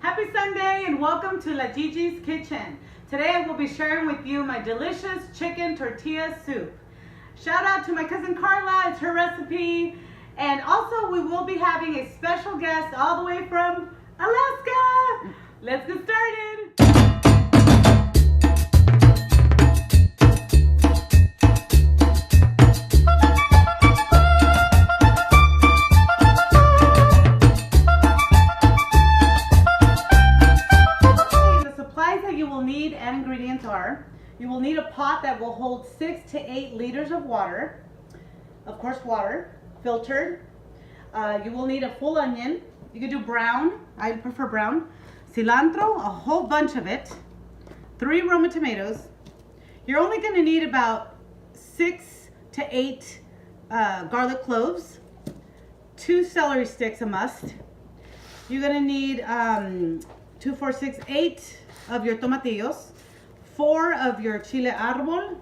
Happy Sunday and welcome to La Gigi's Kitchen. Today I will be sharing with you my delicious chicken tortilla soup. Shout out to my cousin Carla, it's her recipe. And also we will be having a special guest all the way from Alaska. Let's get started. You will need a pot that will hold 6 to 8 liters of water. Of course, water, filtered. You will need a full onion. You can do brown. I prefer brown. Cilantro, a whole bunch of it. 3 Roma tomatoes. You're only going to need about 6 to 8 garlic cloves. 2 celery sticks, a must. You're going to need 2, 4, 6, 8 of your tomatillos. 4 of your Chile Arbol,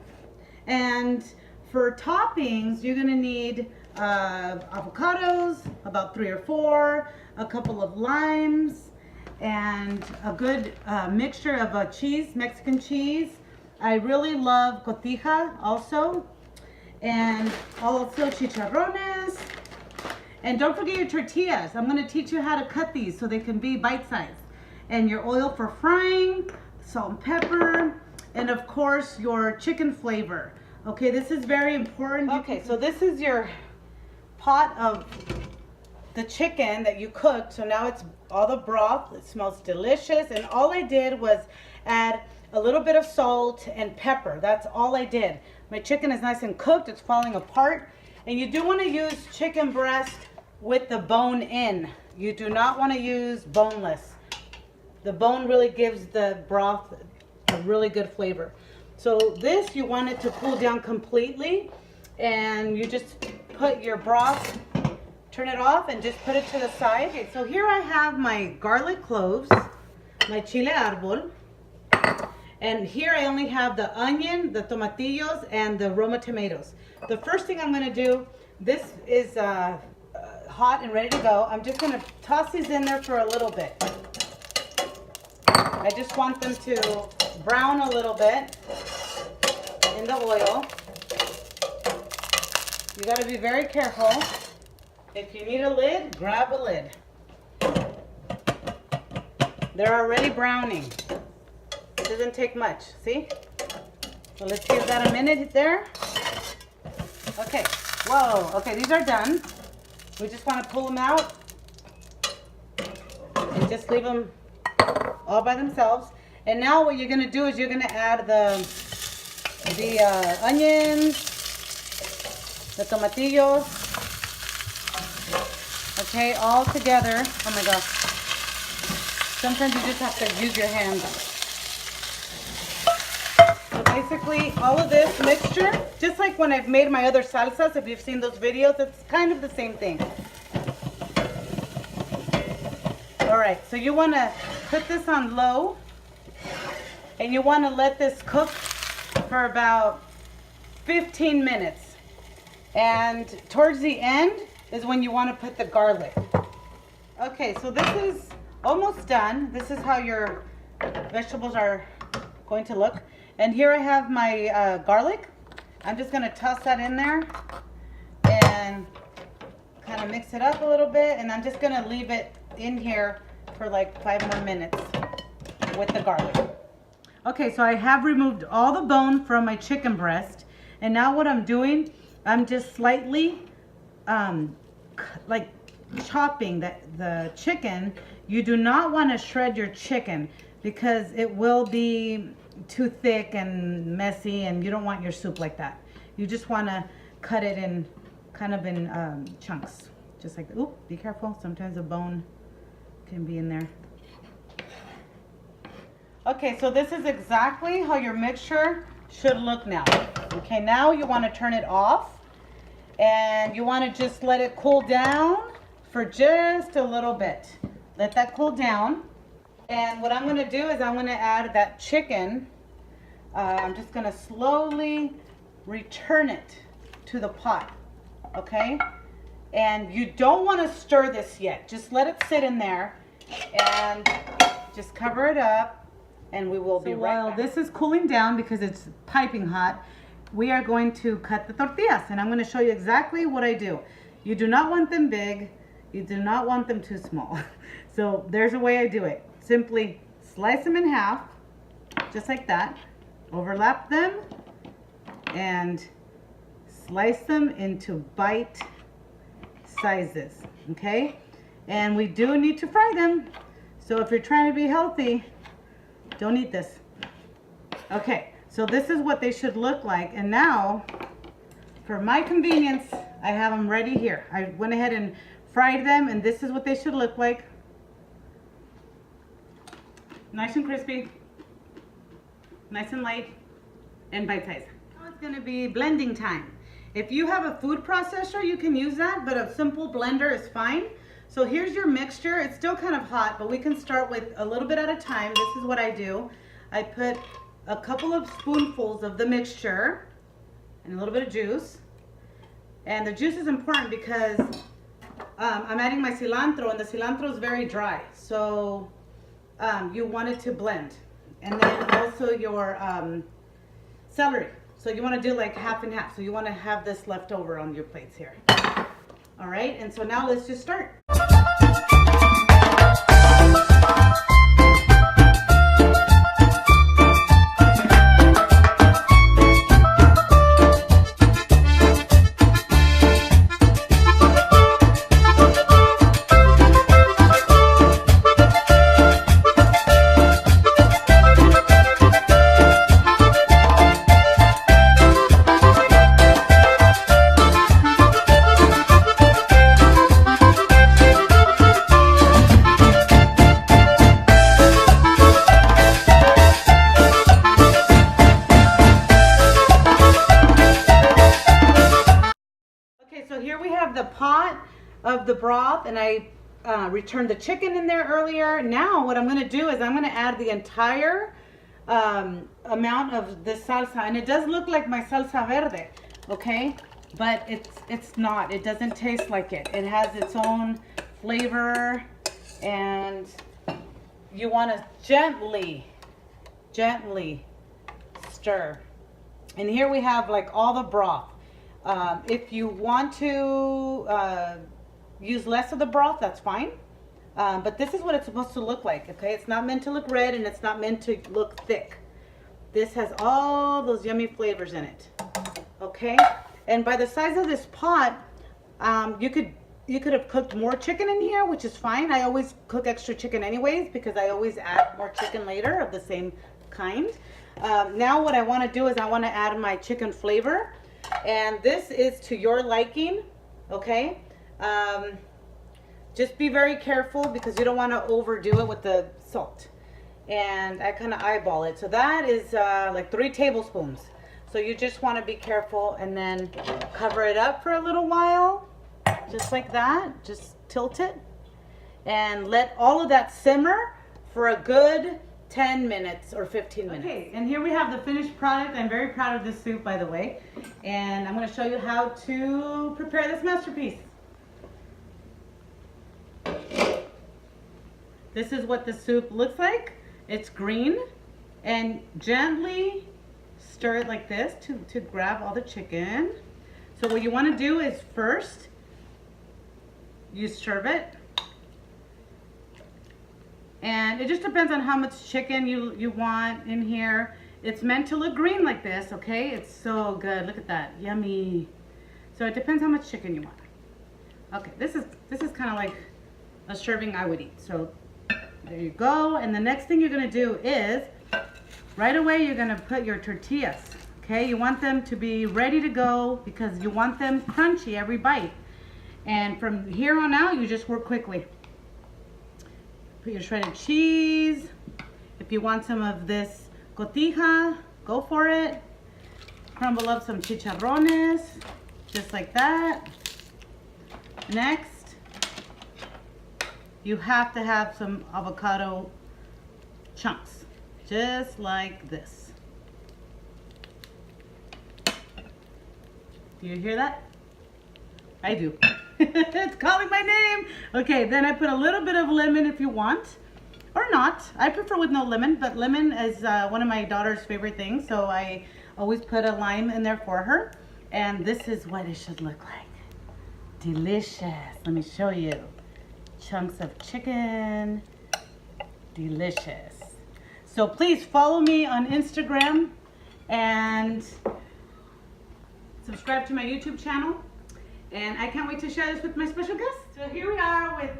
and for toppings you're gonna need avocados, about 3 or 4, a couple of limes, and a good mixture of cheese, Mexican cheese. I really love Cotija also, and also Chicharrones. And don't forget your tortillas. I'm gonna teach you how to cut these so they can be bite-sized. And your oil for frying, salt and pepper, and of course your chicken flavor. Okay, this is very important. Okay, so this is your pot of the chicken that you cooked. So now it's all the broth. It smells delicious, and all I did was add a little bit of salt and pepper. That's all I did. My chicken is nice and cooked. It's falling apart. And you do want to use chicken breast with the bone in. You do not want to use boneless. The bone really gives the broth a really good flavor. So this, you want it to cool down completely, and you just put your broth, turn it off, and just put it to the side. Okay, so here I have my garlic cloves, my Chile Arbol, and here I only have the onion, the tomatillos, and the Roma tomatoes. The first thing I'm going to do, this is hot and ready to go. I'm just going to toss these in there for a little bit. I just want them to brown a little bit in the oil. You got to be very careful. If you need a lid, grab a lid. They're already browning. It doesn't take much, see? So let's give that a minute there. Okay, whoa, okay, these are done. We just want to pull them out and just leave them all by themselves. And now what you're going to do is you're going to add the onions, the tomatillos, okay, all together. Oh my gosh. Sometimes you just have to use your hands. So basically all of this mixture, just like when I've made my other salsas, if you've seen those videos, it's kind of the same thing. Alright, so you want to put this on low, and you want to let this cook for about 15 minutes. And towards the end is when you want to put the garlic. Okay, so this is almost done. This is how your vegetables are going to look. And here I have my garlic. I'm just going to toss that in there and kind of mix it up a little bit. And I'm just going to leave it in here for like 5 more minutes with the garlic. Okay, so I have removed all the bone from my chicken breast, and now what I'm doing, I'm just slightly like chopping the chicken. You do not want to shred your chicken because it will be too thick and messy, and you don't want your soup like that. You just want to cut it in kind of in chunks, just like that. Ooh, be careful, sometimes a bone can be in there. Okay, so this is exactly how your mixture should look now. Okay, now you want to turn it off, and you want to just let it cool down for just a little bit. Let that cool down. And what I'm going to do is I'm going to add that chicken. I'm just going to slowly return it to the pot. Okay? And you don't want to stir this yet. Just let it sit in there. And just cover it up and we will be right back. While this is cooling down because it's piping hot, we are going to cut the tortillas, and I'm going to show you exactly what I do. You do not want them big. You do not want them too small. So there's a way I do it. Simply slice them in half, just like that. Overlap them and slice them into bite sizes, okay? And we do need to fry them. So if you're trying to be healthy, don't eat this. Okay, so this is what they should look like. And now, for my convenience, I have them ready here. I went ahead and fried them, and this is what they should look like. Nice and crispy, nice and light, and bite-sized. Now it's gonna be blending time. If you have a food processor, you can use that, but a simple blender is fine. So here's your mixture. It's still kind of hot, but we can start with a little bit at a time. This is what I do. I put a couple of spoonfuls of the mixture and a little bit of juice. And the juice is important because I'm adding my cilantro, and the cilantro is very dry. So you want it to blend. And then also your celery. So you want to do like half and half. So you want to have this left over on your plates here. All right, and so now let's just start. The pot of the broth, and I returned the chicken in there earlier. Now what I'm going to do is I'm going to add the entire amount of the salsa, and it does look like my salsa verde, okay, but it's not. It doesn't taste like it. It has its own flavor, and you want to gently stir. And here we have like all the broth. If you want to use less of the broth, that's fine. But this is what it's supposed to look like, okay? It's not meant to look red, and it's not meant to look thick. This has all those yummy flavors in it, okay? And by the size of this pot, you could have cooked more chicken in here, which is fine. I always cook extra chicken anyways because I always add more chicken later of the same kind. Now what I want to do is I want to add my chicken flavor. And this is to your liking, okay? Just be very careful because you don't want to overdo it with the salt. And I kind of eyeball it. So that is like 3 tablespoons. So you just want to be careful, and then cover it up for a little while, just like that. Just tilt it and let all of that simmer for a good 10 minutes or 15 minutes. Okay, and here we have the finished product. I'm very proud of this soup, by the way. And I'm going to show you how to prepare this masterpiece. This is what the soup looks like. It's green, and gently stir it like this to grab all the chicken. So what you want to do is first you serve it. And it just depends on how much chicken you want in here. It's meant to look green like this, okay? It's so good. Look at that. Yummy. So it depends how much chicken you want. Okay, this is kind of like a serving I would eat. So there you go. And the next thing you're going to do is right away you're going to put your tortillas, okay? You want them to be ready to go because you want them crunchy every bite. And from here on out, you just work quickly. Put your shredded cheese. If you want some of this cotija, go for it. Crumble up some chicharrones, just like that. Next, you have to have some avocado chunks, just like this. Do you hear that? I do. It's calling my name. Okay, then I put a little bit of lemon if you want. or not. I prefer with no lemon, but lemon is one of my daughter's favorite things, so I always put a lime in there for her. And this is what it should look like. Delicious. Let me show you. Chunks of chicken. Delicious. So please follow me on Instagram and subscribe to my YouTube channel. And I can't wait to share this with my special guest. So here we are with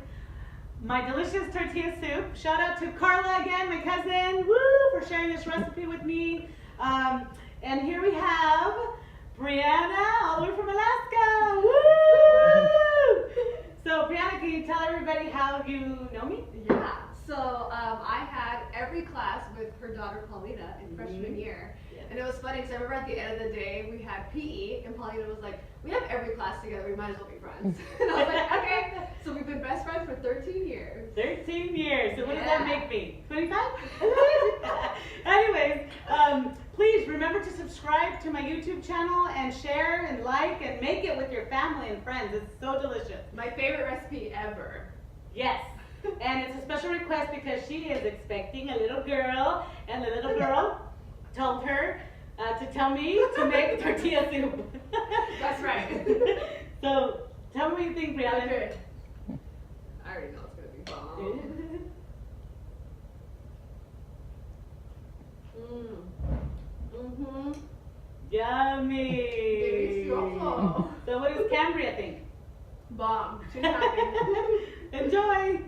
my delicious tortilla soup. Shout out to Carla again, my cousin, woo, for sharing this recipe with me. And here we have Brianna, all the way from Alaska. Woo! So Brianna, can you tell everybody how you know me? Yeah. So I had every class with her daughter Paulina in freshman year. Yeah. And it was funny because I remember at the end of the day we had PE and Paulina was like, we have every class together, we might as well be friends. And I was like, okay. So we've been best friends for 13 years. 13 years. So what does that make me? 25? Anyways, please remember to subscribe to my YouTube channel and share and like and make it with your family and friends. It's so delicious. My favorite recipe ever. Yes. And it's a special request because she is expecting a little girl, and the little girl told her to tell me to make tortilla soup. That's right. So tell me what you think, Brianna. Okay. I already know it's gonna be bomb. Yummy. Delicioso. So what does Cambria think? Bomb. She's happy. Enjoy.